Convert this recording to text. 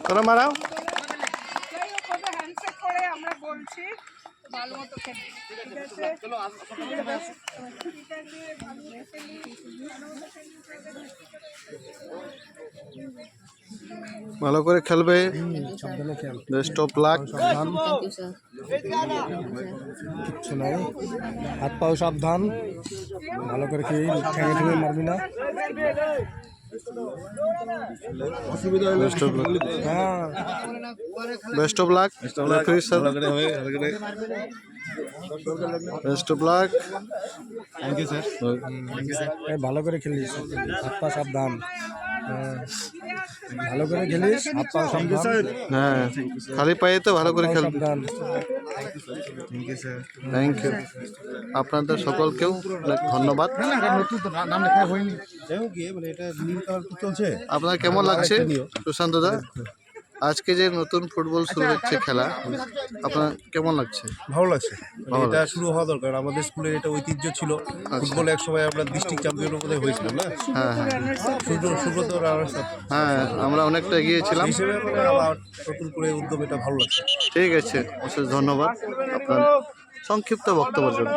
তোরা মারাও। আমরা বলছি ভালো মতো খেলি। ভালো করে খেলবে, বেস্ট অফ লাক। কিচ্ছু নাই, হাত পাও সাবধান, ভালো করে খেয়ে ঠেঙে ঠেঙে মারবি না। বেস্ট অফ লাক, হ্যাঁ best of luck. Referee sir, best of luck. Thank you sir. ভালো করে খেলিস, হাত পা সাবধান। ভালো করে খেলিস, হাত পা সাবধান। হ্যাঁ, খালি পায়ে তো ভালো করে খেলবে। সাবধান। থ্যাংক ইউ আপনাদের সকলকেও অনেক ধন্যবাদ। নাম লেখা হয়নি, যাই হোক গিয়ে মানে এটা নীল কালার চলছে। আপনার কেমন লাগছে সুশান্ত দা? আজকে যে নতুন ফুটবল শুরু হচ্ছে খেলা, আপনার কেমন লাগছে? ভালো লাগছে, এটা শুরু হওয়া দরকার। আমাদের স্কুলের এটা ঐতিহ্য ছিল, ফুটবল এক সময় আমরা ডিস্ট্রিক্ট চ্যাম্পিয়ন বোধহয় হয়েছিলাম না? হ্যাঁ হ্যাঁ সুব্রত হ্যাঁ, আমরা অনেকটা এগিয়েছিলাম। হিসেবে মানে আবার নতুন করে উদ্যম, এটা ভালো লাগছে। ঠিক আছে, অশেষ ধন্যবাদ আপনার সংক্ষিপ্ত বক্তব্যের জন্য।